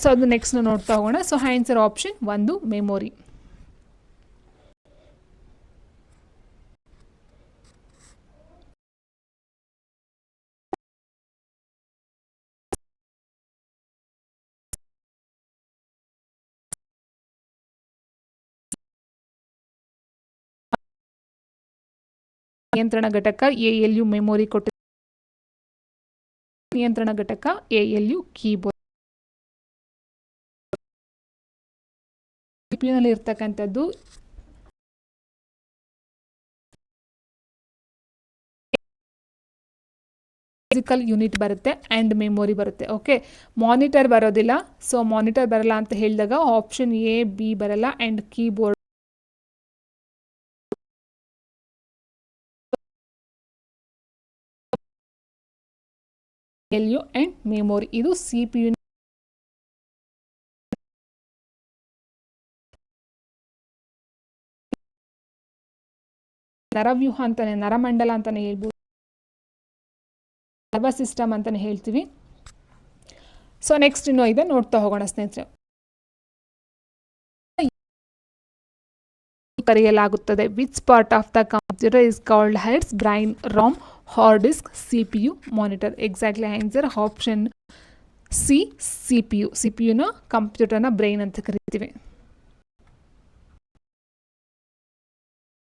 ಸೊ ಅದು ನೆಕ್ಸ್ಟ್ ನೋಡ್ತಾ ಹೋಗೋಣ. So answer option 1 memory. ನಿಯಂತ್ರಣ ಘಟಕ ALU ಮೆಮೊರಿ ಕೊಟ್ಟಿದೆ. ನಿಯಂತ್ರಣ ಘಟಕ ALU ಕೀಬೋರ್ಡ್. CPU ನಲ್ಲಿ ಇರ್ತಕ್ಕಂಥದ್ದು ಫಿಸಿಕಲ್ ಯೂನಿಟ್ ಬರುತ್ತೆ ಆ್ಯಂಡ್ ಮೆಮೊರಿ ಬರುತ್ತೆ. ಓಕೆ, ಮಾನಿಟರ್ ಬರೋದಿಲ್ಲ. ಸೊ ಮಾನಿಟರ್ ಬರಲ್ಲ ಅಂತ ಹೇಳಿದಾಗ ಆಪ್ಷನ್ A, B ಬರಲ್ಲ and keyboard ALU and memory. ಇದು CPU ನರವ್ಯೂಹ ಅಂತಾನೆ, ನರಮಂಡಲ ಅಂತಾನೆ ಹೇಳ್ಬೋದು, ನರ್ವಸ್ ಸಿಸ್ಟಮ್ ಅಂತಾನೆ ಹೇಳ್ತೀವಿ. ಸೊ ನೆಕ್ಸ್ಟ್ ಇನ್ನೂ ಇದೆ, ನೋಡ್ತಾ ಹೋಗೋಣ ಸ್ನೇಹಿತರೆ. ಕರೆಯಲಾಗುತ್ತದೆ. Which part of the computer is called heads, brain, RAM, hard disk, CPU, monitor. Exactly answer option C, CPU. CPUನ ಕಂಪ್ಯೂಟರ್ನ ಬ್ರೈನ್ ಅಂತ ಕರಿತೀವಿ.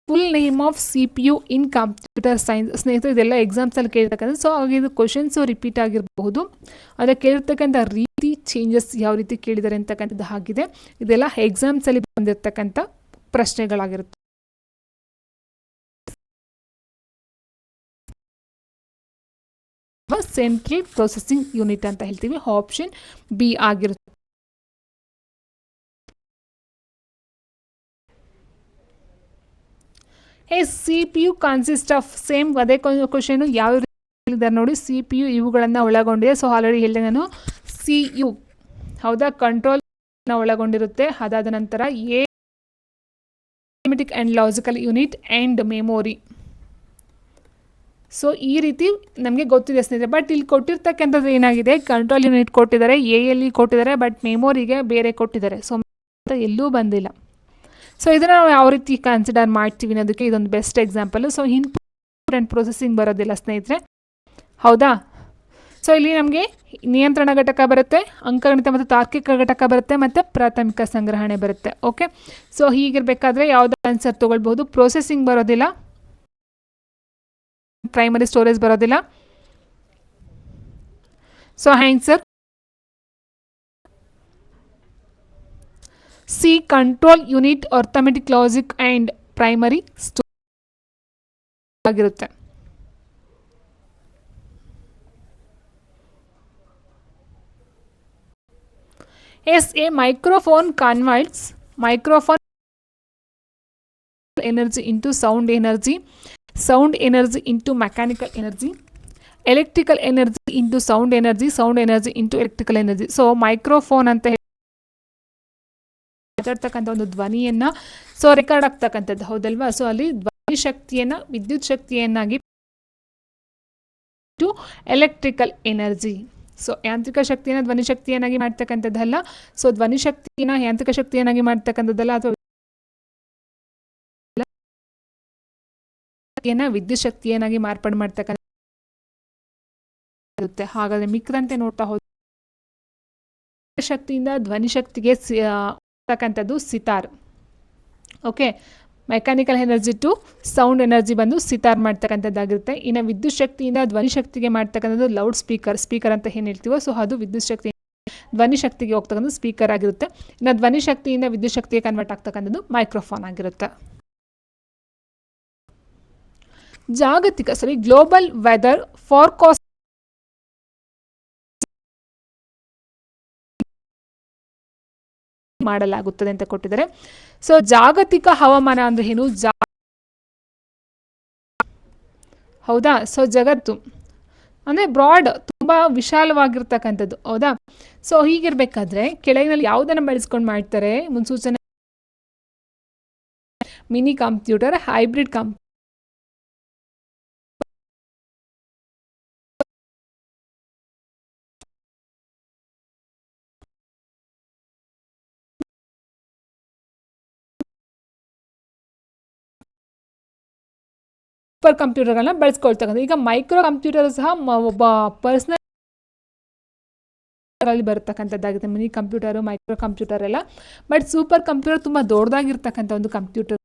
Full name of CPU in computer science. ಸ್ನೇಹಿತರೆ ಇದೆಲ್ಲ ಎಕ್ಸಾಮ್ಸಲ್ಲಿ ಕೇಳಿರ್ತಕ್ಕಂಥ, ಸೊ ಹಾಗೆ ಇದು ಕ್ವಶನ್ಸು ರಿಪೀಟ್ ಆಗಿರಬಹುದು. ಅದಕ್ಕೆ ಕೇಳಿರ್ತಕ್ಕಂಥ ರೀತಿ ಚೇಂಜಸ್ ಯಾವ ರೀತಿ ಕೇಳಿದ್ದಾರೆ ಅಂತಕ್ಕಂಥದ್ದು ಆಗಿದೆ. ಇದೆಲ್ಲ ಎಕ್ಸಾಮ್ಸಲ್ಲಿ ಬಂದಿರತಕ್ಕಂಥ ಪ್ರಶ್ನೆಗಳಾಗಿರುತ್ತೆ. ಸೆಂಟ್ರಲ್ ಪ್ರೊಸೆಸಿಂಗ್ ಯೂನಿಟ್ ಅಂತ ಹೇಳ್ತೀವಿ. ಆಪ್ಷನ್ B ಆಗಿರುತ್ತೆ. CPU ಕನ್ಸಿಸ್ಟ್ ಆಫ್, ಸೇಮ್ ಅದೇ ಕ್ವಶನ್ ಯಾವ ರೀತಿ ಹೇಳಿದ್ದಾರೆ ನೋಡಿ. CPU ಇವುಗಳನ್ನು ಒಳಗೊಂಡಿದೆ. ಸೊ ಆಲ್ರೆಡಿ ಹೇಳಿದೆ ನಾನು, CU ಹೌದಾ, ಕಂಟ್ರೋಲ್ ಒಳಗೊಂಡಿರುತ್ತೆ. ಅದಾದ ನಂತರ arithmetic and logical unit and memory. So ಈ ರೀತಿ ನಮಗೆ ಗೊತ್ತಿದೆ ಸ್ನೇಹಿತರೆ. ಬಟ್ ಇಲ್ಲಿ ಕೊಟ್ಟಿರ್ತಕ್ಕಂಥದ್ದು ಏನಾಗಿದೆ, ಕಂಟ್ರೋಲ್ ಯೂನಿಟ್ ಕೊಟ್ಟಿದ್ದಾರೆ, ALE ಕೊಟ್ಟಿದ್ದಾರೆ, ಬಟ್ ಮೆಮೊರಿಗೆ ಬೇರೆ ಕೊಟ್ಟಿದ್ದಾರೆ. ಸೊ ಎಲ್ಲೂ ಬಂದಿಲ್ಲ. ಸೊ ಇದನ್ನು ನಾವು ಯಾವ ರೀತಿ ಕನ್ಸಿಡರ್ ಮಾಡ್ತೀವಿ ಅನ್ನೋದಕ್ಕೆ ಇದೊಂದು best example. So input and processing ಬರೋದಿಲ್ಲ ಸ್ನೇಹಿತರೆ, ಹೌದಾ. ಸೊ ಇಲ್ಲಿ ನಮಗೆ ನಿಯಂತ್ರಣ ಘಟಕ ಬರುತ್ತೆ, ಅಂಕಗಣಿತ ಮತ್ತು ತಾರ್ಕಿಕ ಘಟಕ ಬರುತ್ತೆ, ಮತ್ತು ಪ್ರಾಥಮಿಕ ಸಂಗ್ರಹಣೆ ಬರುತ್ತೆ. ಓಕೆ, ಸೊ ಹೀಗಿರಬೇಕಾದ್ರೆ ಯಾವುದೋ ಆನ್ಸರ್ ತೊಗೊಳ್ಬೋದು. ಪ್ರೊಸೆಸಿಂಗ್ ಬರೋದಿಲ್ಲ, ಪ್ರೈಮರಿ ಸ್ಟೋರೇಜ್ ಬರೋದಿಲ್ಲ. So answer C, control unit, arithmetic, logic and primary storage ಆಗಿರುತ್ತೆ. A microphone converts microphone energy into sound energy into mechanical energy, electrical energy into sound energy into electrical energy. So microphone ಅಂತ ಮಾತಾಡ್ತಕ್ಕಂಥ ಒಂದು ಧ್ವನಿಯನ್ನು so record ಆಗ್ತಕ್ಕಂಥದ್ದು, ಹೌದಲ್ವಾ. So ಅಲ್ಲಿ ಧ್ವನಿ ಶಕ್ತಿಯನ್ನು ವಿದ್ಯುತ್ ಶಕ್ತಿಯನ್ನಾಗಿ ಟು ಎಲೆಕ್ಟ್ರಿಕಲ್ ಎನರ್ಜಿ. ಸೊ ಯಾಂತ್ರಿಕ ಶಕ್ತಿಯನ್ನು ಧ್ವನಿ ಶಕ್ತಿಯನ್ನಾಗಿ ಮಾಡ್ತಕ್ಕಂಥದ್ದಲ್ಲ. ಸೊ ಧ್ವನಿ ಶಕ್ತಿಯನ್ನು ಯಾಂತ್ರಿಕ ಶಕ್ತಿಯನ್ನಾಗಿ ಮಾಡ್ತಕ್ಕಂಥದ್ದಲ್ಲ, ಅಥವಾ ವಿದ್ಯುತ್ ಶಕ್ತಿಯನ್ನಾಗಿ ಮಾರ್ಪಾಡು ಮಾಡ್ತಕ್ಕಂಥ. ಹಾಗಾದ್ರೆ ಮಿಕ್ಕದಂತೆ ನೋಡ್ತಾ ಹೋದ ಶಕ್ತಿಯಿಂದ ಧ್ವನಿ ಶಕ್ತಿಗೆ ತಕ್ಕಂಥದ್ದು sitar. Okay, mechanical energy to sound energy ಬಂದು ಸಿತಾರ್ ಮಾಡ್ತಕ್ಕಂಥದ್ದಾಗಿರುತ್ತೆ. ಇನ್ನು ವಿದ್ಯುತ್ ಶಕ್ತಿಯಿಂದ ಧ್ವನಿ ಶಕ್ತಿಗೆ ಮಾಡ್ತಕ್ಕಂಥದ್ದು ಲೌಡ್ ಸ್ಪೀಕರ್ ಅಂತ ಏನು ಹೇಳ್ತೀವೋ, ಸೊ ಅದು ವಿದ್ಯುತ್ ಶಕ್ತಿ ಧ್ವನಿ ಶಕ್ತಿಗೆ ಹೋಗ್ತಕ್ಕಂಥದ್ದು ಸ್ಪೀಕರ್ ಆಗಿರುತ್ತೆ. ಇನ್ನು ಧ್ವನಿ ಶಕ್ತಿಯಿಂದ ವಿದ್ಯುತ್ ಶಕ್ತಿಗೆ ಕನ್ವರ್ಟ್ ಆಗ್ತಕ್ಕಂಥದ್ದು ಮೈಕ್ರೋಫೋನ್ ಆಗಿರುತ್ತೆ. ಗ್ಲೋಬಲ್ ವೆದರ್ ಫಾರ್ಕಾಸ್ಟ್ ಮಾಡಲಾಗುತ್ತದೆ ಅಂತ ಕೊಟ್ಟಿದ್ದಾರೆ. ಸೊ ಜಾಗತಿಕ ಹವಾಮಾನ ಅಂದ್ರೆ ಏನು, ಹೌದಾ. ಸೊ ಜಗತ್ತು ಅಂದ್ರೆ ಬ್ರಾಡ್, ತುಂಬಾ ವಿಶಾಲವಾಗಿರ್ತಕ್ಕಂಥದ್ದು, ಹೌದಾ. ಸೊ ಹೀಗಿರ್ಬೇಕಾದ್ರೆ ಕೆಳಗಿನಲ್ಲಿ ಯಾವುದನ್ನು ಬಳಸ್ಕೊಂಡು ಮಾಡ್ತಾರೆ ಮುನ್ಸೂಚನೆ, ಮಿನಿ ಕಂಪ್ಯೂಟರ್, ಹೈಬ್ರಿಡ್ ಸೂಪರ್ ಕಂಪ್ಯೂಟರ್ಗಳನ್ನ ಬಳಸ್ಕೊಳ್ತಕ್ಕಂಥ. ಈಗ ಮೈಕ್ರೋ ಕಂಪ್ಯೂಟರ್ ಸಹ ಒಬ್ಬ ಪರ್ಸನಲ್ ಅಲ್ಲಿ ಬರ್ತಕ್ಕಂಥದ್ದಾಗುತ್ತೆ. ಮಿನಿ ಕಂಪ್ಯೂಟರು, ಮೈಕ್ರೋ ಕಂಪ್ಯೂಟರ್ ಎಲ್ಲ. ಬಟ್ ಸೂಪರ್ ಕಂಪ್ಯೂಟರ್ ತುಂಬ ದೊಡ್ಡದಾಗಿರ್ತಕ್ಕಂಥ ಒಂದು ಕಂಪ್ಯೂಟರ್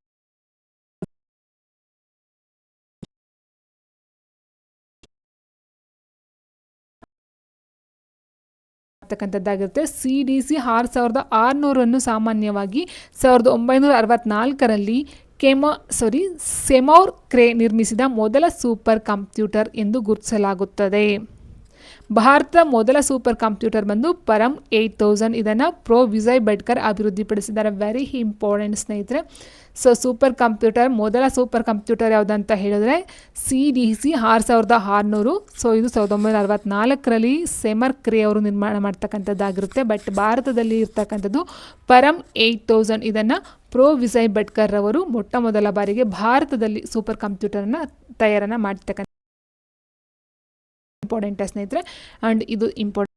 ತಕ್ಕಂಥದ್ದಾಗಿರುತ್ತೆ. CDC 6600 ಸಾಮಾನ್ಯವಾಗಿ 1964ರಲ್ಲಿ ಸೆಮೌರ್ ಕ್ರೇ ನಿರ್ಮಿಸಿದ ಮೊದಲ ಸೂಪರ್ ಕಂಪ್ಯೂಟರ್ ಎಂದು ಗುರುತಿಸಲಾಗುತ್ತದೆ. ಭಾರತದ ಮೊದಲ ಸೂಪರ್ ಕಂಪ್ಯೂಟರ್ ಬಂದು ಪರಂ 8000. ಇದನ್ನು ಪ್ರೊ ವಿಜಯ್ ಭಟ್ಕರ್ ಅಭಿವೃದ್ಧಿಪಡಿಸಿದ್ದಾರೆ. ವೆರಿ ಇಂಪಾರ್ಟೆಂಟ್ ಸ್ನೇಹಿತರೆ. ಸೊ ಸೂಪರ್ ಕಂಪ್ಯೂಟರ್, ಮೊದಲ ಸೂಪರ್ ಕಂಪ್ಯೂಟರ್ ಯಾವುದಂತ ಹೇಳಿದ್ರೆ CDC 6600. ಸೊ ಇದು 1964ರಲ್ಲಿ ಸೆಮರ್ ಕ್ರೇ ಅವರು ನಿರ್ಮಾಣ ಮಾಡ್ತಕ್ಕಂಥದ್ದಾಗಿರುತ್ತೆ. ಬಟ್ ಭಾರತದಲ್ಲಿ ಇರ್ತಕ್ಕಂಥದ್ದು ಪರಂ 8000. ಇದನ್ನು ಪ್ರೊ ವಿಜಯ್ ಭಟ್ಕರ್ ಅವರು ಮೊಟ್ಟ ಮೊದಲ ಬಾರಿಗೆ ಭಾರತದಲ್ಲಿ ಸೂಪರ್ ಕಂಪ್ಯೂಟರ್ನ ತಯಾರನ್ನು ಮಾಡ್ತಕ್ಕಂಥ ಇಂಪಾರ್ಟೆಂಟ್ ಸ್ನೇಹಿತರೆ. ಆ್ಯಂಡ್ ಇದು ಇಂಪಾರ್ಟೆಂಟ್.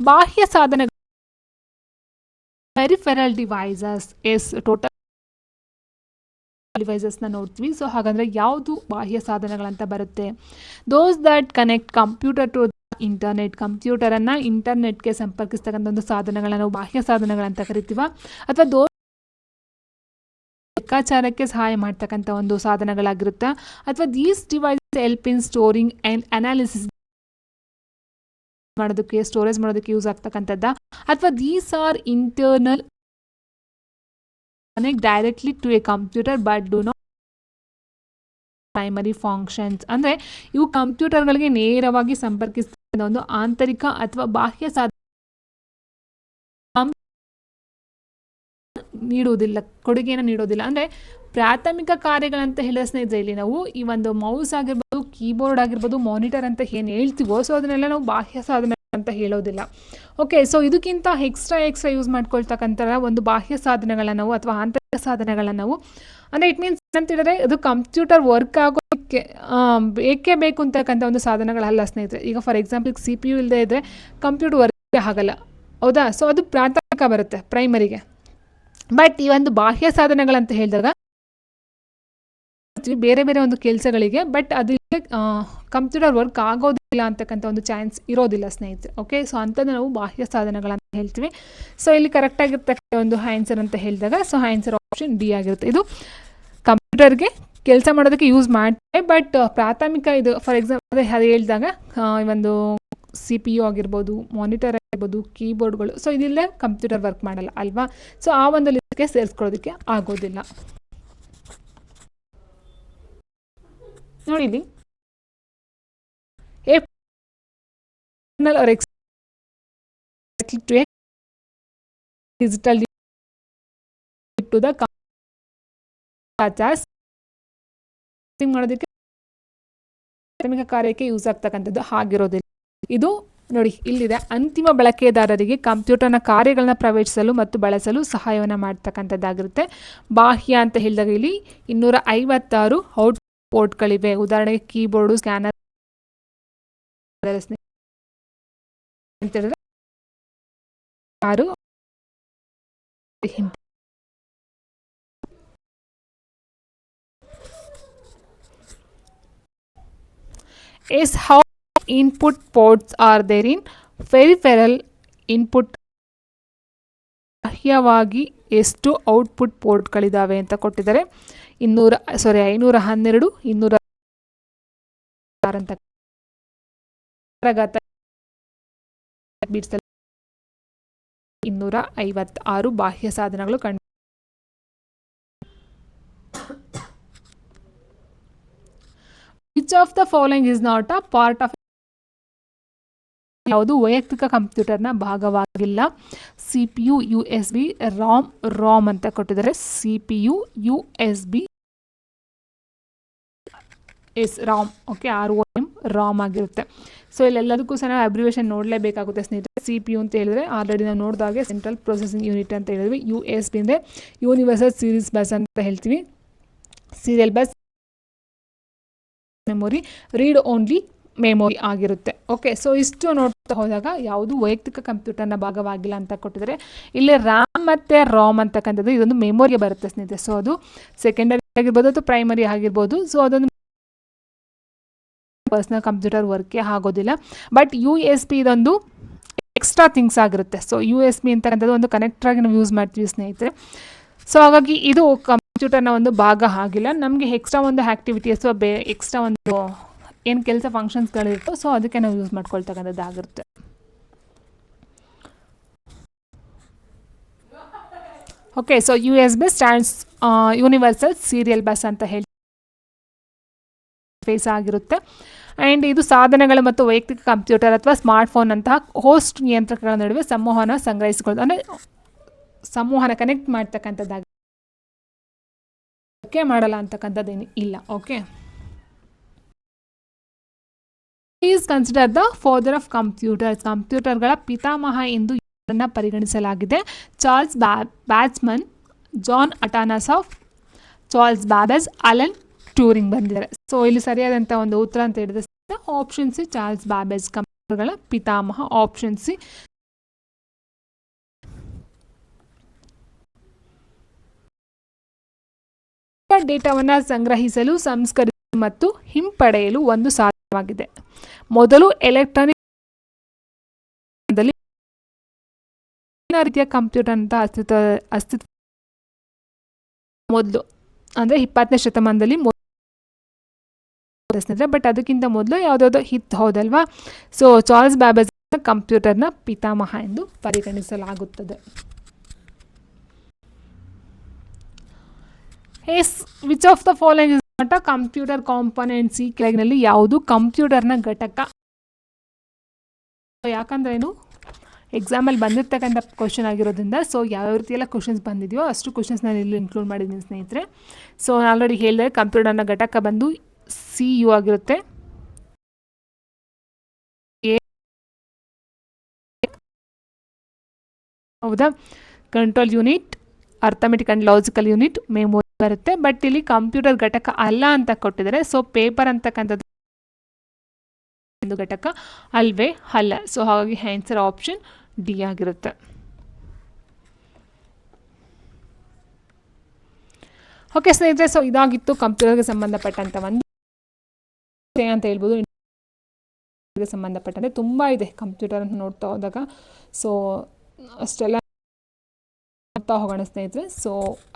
ಬಾಹ್ಯ ಸಾಧನಗಳು ಪೆರಿಫೆರಲ್ ಡಿವೈಸಸ್ ಟೋಟಲ್ ಡಿವೈಸಸ್ನ ನೋಡ್ತೀವಿ. ಸೊ ಹಾಗಂದ್ರೆ ಯಾವುದು ಬಾಹ್ಯ ಸಾಧನಗಳಂತ ಬರುತ್ತೆ? Those that connect computer to internet. ಕಂಪ್ಯೂಟರನ್ನು ಇಂಟರ್ನೆಟ್ಗೆ ಸಂಪರ್ಕಿಸ್ತಕ್ಕಂಥ ಒಂದು ಸಾಧನಗಳನ್ನು ನಾವು ಬಾಹ್ಯ ಸಾಧನಗಳಂತ ಕರಿತೀವ. ಅಥವಾ ಲೆಕ್ಕಾಚಾರಕ್ಕೆ ಸಹಾಯ ಮಾಡ್ತಕ್ಕಂಥ ಒಂದು ಸಾಧನಗಳಾಗಿರುತ್ತೆ. ಅಥವಾ these device help in storing and analysis ಮಾಡೋದಕ್ಕೆ, ಸ್ಟೋರೇಜ್ ಮಾಡೋದಕ್ಕೆ ಯೂಸ್ ಆಗ್ತಕ್ಕಂಥದ್ದ. ಅಥವಾ these are internal connect directly to a computer but do not primary functions. ಅಂದರೆ ಇವು ಕಂಪ್ಯೂಟರ್ಗಳಿಗೆ ನೇರವಾಗಿ ಸಂಪರ್ಕಿಸ್ತಕ್ಕಂಥ ಒಂದು ಆಂತರಿಕ ಅಥವಾ ಬಾಹ್ಯ ಸಾಧನ ನೀಡುವುದಿಲ್ಲ, ಕೊಡುಗೆಯನ್ನು ನೀಡೋದಿಲ್ಲ. ಅಂದರೆ ಪ್ರಾಥಮಿಕ ಕಾರ್ಯಗಳಂತ ಹೇಳಿದ ಸ್ನೇಹಿತರೆ, ಇಲ್ಲಿ ನಾವು ಈ ಒಂದು ಮೌಸ್ ಆಗಿರ್ಬೋದು, ಕೀಬೋರ್ಡ್ ಆಗಿರ್ಬೋದು, ಮಾನಿಟರ್ ಅಂತ ಏನು ಹೇಳ್ತೀವೋ, ಸೊ ಅದನ್ನೆಲ್ಲ ನಾವು ಬಾಹ್ಯ ಸಾಧನ ಅಂತ ಹೇಳೋದಿಲ್ಲ. ಓಕೆ, ಸೊ ಇದಕ್ಕಿಂತ ಎಕ್ಸ್ಟ್ರಾ ಯೂಸ್ ಮಾಡ್ಕೊಳ್ತಕ್ಕಂಥ ಒಂದು ಬಾಹ್ಯ ಸಾಧನಗಳನ್ನ ನಾವು ಅಥವಾ ಆಂತರಿಕ ಸಾಧನಗಳನ್ನ ನಾವು, ಅಂದರೆ ಇಟ್ ಮೀನ್ಸ್ ಅಂತ ಹೇಳಿದ್ರೆ ಇದು ಕಂಪ್ಯೂಟರ್ ವರ್ಕ್ ಆಗೋಕ್ಕೆ ಬೇಕೇ ಬೇಕು ಅಂತಕ್ಕಂಥ ಒಂದು ಸಾಧನಗಳಲ್ಲ ಸ್ನೇಹಿತರೆ. ಈಗ ಫಾರ್ ಎಕ್ಸಾಂಪಲ್ CPU ಇಲ್ಲದೆ ಇದ್ದರೆ ಕಂಪ್ಯೂಟರ್ ವರ್ಕ್ ಆಗಲ್ಲ, ಹೌದಾ? ಸೊ ಅದು ಪ್ರಾಥಮಿಕ ಬರುತ್ತೆ, ಪ್ರೈಮರಿಗೆ. ಬಟ್ ಈ ಒಂದು ಬಾಹ್ಯ ಸಾಧನಗಳಂತ ಹೇಳಿದಾಗ ಬೇರೆ ಬೇರೆ ಒಂದು ಕೆಲಸಗಳಿಗೆ, ಬಟ್ ಅದು ಕಂಪ್ಯೂಟರ್ ವರ್ಕ್ ಆಗೋದಿಲ್ಲ ಅಂತಕ್ಕಂಥ ಒಂದು ಚಾನ್ಸ್ ಇರೋದಿಲ್ಲ ಸ್ನೇಹಿತರೆ. ಓಕೆ, ಸೊ ಅಂಥದ್ದು ನಾವು ಬಾಹ್ಯ ಸಾಧನಗಳಂತ ಹೇಳ್ತೀವಿ. ಸೊ ಇಲ್ಲಿ ಕರೆಕ್ಟಾಗಿರ್ತಕ್ಕಂಥ ಒಂದು ಆನ್ಸರ್ ಅಂತ ಹೇಳಿದಾಗ, ಸೊ ಆನ್ಸರ್ ಆಪ್ಷನ್ ಡಿ ಆಗಿರುತ್ತೆ. ಇದು ಕಂಪ್ಯೂಟರ್ಗೆ ಕೆಲಸ ಮಾಡೋದಕ್ಕೆ ಯೂಸ್ ಮಾಡ್ತೇವೆ, ಬಟ್ ಪ್ರಾಥಮಿಕ ಇದು ಫಾರ್ ಎಕ್ಸಾಂಪಲ್ ಅದು ಹೇಳಿದಾಗ ಒಂದು CPU ಆಗಿರ್ಬೋದು, ಮಾನಿಟರ್ ಆಗಿರ್ಬೋದು, ಕೀಬೋರ್ಡ್ಗಳು, ಸೊ ಇದಿಲ್ಲದೆ ಕಂಪ್ಯೂಟರ್ ವರ್ಕ್ ಮಾಡಲ್ಲ ಅಲ್ವಾ? ಸೊ ಆ ಒಂದು ಲಿಸ್ಟ್ಗೆ ಸೇರಿಸ್ಕೊಳ್ಳೋದಕ್ಕೆ ಆಗೋದಿಲ್ಲ. ನೋಡಿ ಇಲ್ಲಿ ಡಿಜಿಟಲ್ ಟು ದ ಮಾಡೋದಕ್ಕೆ ಪ್ರಾಥಮಿಕ ಕಾರ್ಯಕ್ಕೆ ಯೂಸ್ ಆಗ್ತಕ್ಕಂಥದ್ದು ಆಗಿರೋದಿಲ್ಲ. ಇದು ನೋಡಿ ಇಲ್ಲಿದೆ, ಅಂತಿಮ ಬಳಕೆದಾರರಿಗೆ ಕಂಪ್ಯೂಟರ್ನ ಕಾರ್ಯಗಳನ್ನ ಪ್ರವೇಶಿಸಲು ಮತ್ತು ಬಳಸಲು ಸಹಾಯವನ್ನು ಮಾಡ್ತಕ್ಕಂಥದ್ದಾಗಿರುತ್ತೆ. ಬಾಹ್ಯ ಅಂತ ಹೇಳಿದಾಗ ಇಲ್ಲಿ 256 ಔಟ್ ಪೋರ್ಟ್ಗಳಿವೆ. ಉದಾಹರಣೆಗೆ ಕೀಬೋರ್ಡು, ಸ್ಕ್ಯಾನರ್ ಅಂತ ಹೇಳಿದ್ರೆ 6 is how input ports are there in peripheral input. ಬಾಹ್ಯವಾಗಿ ಎಷ್ಟು ಔಟ್ಪುಟ್ ಪೋರ್ಟ್ಗಳಿದ್ದಾವೆ ಅಂತ ಕೊಟ್ಟಿದ್ದಾರೆ. 512 200 ಅಂತ ಬೀಟ್ಸ್ 256 ಬಾಹ್ಯ ಸಾಧನಗಳು ಕಂಡು. Which of the following is not a part of? ಯಾವುದು ವೈಯಕ್ತಿಕ ಕಂಪ್ಯೂಟರ್ನ ಭಾಗವಾಗಿಲ್ಲ? CPU, USB, ROM ಅಂತ ಕೊಟ್ಟಿದ್ದಾರೆ. CPU, USB, ROM. Okay, ROM ಆಗಿರುತ್ತೆ. ಸೊ ಇಲ್ಲೆಲ್ಲದಕ್ಕೂ ಸಹ ನಾವು ಅಬ್ರಿವೇಷನ್ ನೋಡಲೇಬೇಕಾಗುತ್ತೆ ಸ್ನೇಹಿತರೆ. CPU ಅಂತ ಹೇಳಿದ್ರೆ ಆಲ್ರೆಡಿ ನಾವು ನೋಡಿದಾಗೆ ಸೆಂಟ್ರಲ್ ಪ್ರೊಸೆಸಿಂಗ್ ಯೂನಿಟ್ ಅಂತ ಹೇಳಿದ್ವಿ. USB ಅಂದರೆ ಯೂನಿವರ್ಸಲ್ ಸೀರೀಸ್ ಬಸ್ ಅಂತ ಹೇಳ್ತೀವಿ. Serial bus memory, read only memory ಆಗಿರುತ್ತೆ. ಓಕೆ, ಸೊ ಇಷ್ಟು ಹೋದಾಗ ಯಾವುದು ವೈಯಕ್ತಿಕ ಕಂಪ್ಯೂಟರ್ನ ಭಾಗವಾಗಿಲ್ಲ ಅಂತ ಕೊಟ್ಟಿದ್ದಾರೆ. ಇಲ್ಲಿ ರ್ಯಾಮ್ ಮತ್ತು ರಾಮ್ ಅಂತಕ್ಕಂಥದ್ದು ಇದೊಂದು ಮೆಮೊರಿಗೆ ಬರುತ್ತೆ ಸ್ನೇಹಿತರೆ. ಸೊ ಅದು ಸೆಕೆಂಡರಿ ಆಗಿರ್ಬೋದು ಅಥವಾ ಪ್ರೈಮರಿ ಆಗಿರ್ಬೋದು. ಸೊ ಅದೊಂದು ಪರ್ಸ್ನಲ್ ಕಂಪ್ಯೂಟರ್ ವರ್ಕೇ ಆಗೋದಿಲ್ಲ. ಬಟ್ USB ಇದೊಂದು ಎಕ್ಸ್ಟ್ರಾ ಥಿಂಗ್ಸ್ ಆಗಿರುತ್ತೆ. ಸೊ USB ಅಂತಕ್ಕಂಥದ್ದು ಒಂದು ಕನೆಕ್ಟರ್ ಆಗಿ ನಾವು ಯೂಸ್ ಮಾಡ್ತೀವಿ ಸ್ನೇಹಿತರೆ. ಸೊ ಹಾಗಾಗಿ ಇದು ಕಂಪ್ಯೂಟರ್ನ ಒಂದು ಭಾಗ ಆಗಿಲ್ಲ. ನಮಗೆ ಎಕ್ಸ್ಟ್ರಾ ಒಂದು ಆ್ಯಕ್ಟಿವಿಟೀಸ್ ಎಕ್ಸ್ಟ್ರಾ ಒಂದು ಏನು ಕೆಲಸ ಫಂಕ್ಷನ್ಸ್ಗಳಿರುತ್ತೋ ಸೊ ಅದಕ್ಕೆ ನಾವು ಯೂಸ್ ಮಾಡ್ಕೊಳ್ತಕ್ಕಂಥದ್ದಾಗಿರುತ್ತೆ. Okay, so USB stands universal serial bus ಅಂತ ಹೇಳಿ ಫೇಸ್ ಆಗಿರುತ್ತೆ. ಆ್ಯಂಡ್ ಇದು ಸಾಧನಗಳು ಮತ್ತು ವೈಯಕ್ತಿಕ ಕಂಪ್ಯೂಟರ್ ಅಥವಾ ಸ್ಮಾರ್ಟ್ಫೋನ್ ಅಂತಹ ಹೋಸ್ಟ್ ನಿಯಂತ್ರಕಗಳ ನಡುವೆ ಸಂವಹನ ಸಂಗ್ರಹಿಸಿಕೊಳ್ಳೋದು, ಅಂದರೆ ಸಂವಹನ ಕನೆಕ್ಟ್ ಮಾಡ್ತಕ್ಕಂಥದ್ದಾಗಿ ಮಾಡಲ್ಲ ಅಂತಕ್ಕಂಥದ್ದೇನು ಇಲ್ಲ. Okay, is consider the father of computers. ಕಂಪ್ಯೂಟರ್ಗಳ ಪಿತಾಮಹ ಎಂದು ಇವರನ್ನು ಪರಿಗಣಿಸಲಾಗಿದೆ. Charles Bachman, John Atanasoff, Charles Babbage, Alan Turing ಬಂದಿದ್ದಾರೆ. ಸೊ ಇಲ್ಲಿ ಸರಿಯಾದಂಥ ಒಂದು ಉತ್ತರ ಅಂತ ಹೇಳಿದ್ರೆ ಆಪ್ಷನ್ ಸಿ ಚಾರ್ಲ್ಸ್ ಬ್ಯಾಬೇಜ್ ಕಂಪ್ಯೂಟರ್ಗಳ ಪಿತಾಮಹ. Option C. ಡೇಟಾವನ್ನು ಸಂಗ್ರಹಿಸಲು, ಸಂಸ್ಕರಿಸಲು ಮತ್ತು ಹಿಂಪಡೆಯಲು ಒಂದು ಸಾಧನವಾಗಿದೆ. ಮೊದಲು ಎಲೆಕ್ಟ್ರಾನಿಕ್ ರೀತಿಯ ಕಂಪ್ಯೂಟರ್ ಅಂತ ಅಸ್ತಿತ್ವ ಮೊದಲು ಅಂದರೆ 20ನೇ ಶತಮಾನದಲ್ಲಿ ಬಟ್ ಅದಕ್ಕಿಂತ ಮೊದಲು ಯಾವುದಾದ್ರು ಹಿತ್ ಹೌದಲ್ವಾ. ಸೊ ಚಾರ್ಲ್ಸ್ ಬ್ಯಾಬೇಜ್ ಕಂಪ್ಯೂಟರ್ನ ಪಿತಾಮಹ ಎಂದು ಪರಿಗಣಿಸಲಾಗುತ್ತದೆ. Which of the following is not a computer components. ಈ ಕೆಳಗಿನಲ್ಲಿ ಯಾವುದು ಕಂಪ್ಯೂಟರ್ನ ಘಟಕ? ಯಾಕಂದ್ರೆ ಏನು ಎಕ್ಸಾಮಲ್ಲಿ ಬಂದಿರ್ತಕ್ಕಂಥ ಕ್ವಶನ್ ಆಗಿರೋದ್ರಿಂದ ಸೊ ಯಾವ ರೀತಿಯೆಲ್ಲ ಕ್ವಶನ್ಸ್ ಬಂದಿದೆಯೋ ಅಷ್ಟು ಕ್ವಶನ್ಸ್ ನಾನು ಇಲ್ಲಿ ಇನ್ಕ್ಲೂಡ್ ಮಾಡಿದ್ದೀನಿ ಸ್ನೇಹಿತರೆ. ಸೊ ಆಲ್ರೆಡಿ ಹೇಳಿದೆ ಕಂಪ್ಯೂಟರ್ನ ಘಟಕ ಬಂದು CU ಆಗಿರುತ್ತೆ. ಹೌದಾ, control unit, arithmetic and logical unit, memory ಬರುತ್ತೆ. ಬಟ್ ಇಲ್ಲಿ ಕಂಪ್ಯೂಟರ್ ಘಟಕ ಅಲ್ಲ ಅಂತ ಕೊಟ್ಟಿದ್ದಾರೆ. ಸೊ ಪೇಪರ್ ಅಂತಕ್ಕಂಥದ್ದು ಒಂದು ಘಟಕ ಅಲ್ವೇ ಅಲ್ಲ. ಸೊ ಹಾಗಾಗಿ ಆನ್ಸರ್ ಆಪ್ಷನ್ ಡಿ ಆಗಿರುತ್ತೆ. ಓಕೆ ಸ್ನೇಹಿತರೆ, ಸೊ ಇದಾಗಿತ್ತು ಕಂಪ್ಯೂಟರ್ಗೆ ಸಂಬಂಧಪಟ್ಟಂಥ ಒಂದು ಅಂತ ಹೇಳ್ಬೋದು. ಸಂಬಂಧಪಟ್ಟಂತೆ ತುಂಬ ಇದೆ ಕಂಪ್ಯೂಟರ್ ಅಂತ ನೋಡ್ತಾ ಹೋದಾಗ. ಸೊ ಅಷ್ಟೆಲ್ಲ ನೋಡ್ತಾ ಹೋಗೋಣ ಸ್ನೇಹಿತರೆ. ಸೊ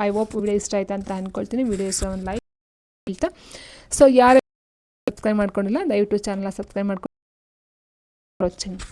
ಐ ಹೋಪ್ ವಿಡಿಯೋ ಇಷ್ಟ ಆಯ್ತು ಅಂತ ಅಂದ್ಕೊಳ್ತೀನಿ. ವಿಡಿಯೋ ಇಷ್ಟ ಒಂದು ಲೈಕ್ ಹೇಳ್ತಾ, ಸೊ ಯಾರು ಸಬ್ಸ್ಕ್ರೈಬ್ ಮಾಡ್ಕೊಂಡಿಲ್ಲ ದಯವಿಟ್ಟು ಚಾನಲ್ನ ಸಬ್ಸ್ಕ್ರೈಬ್ ಮಾಡ್ಕೊಂಡು ವಾಚಿಂಗ್.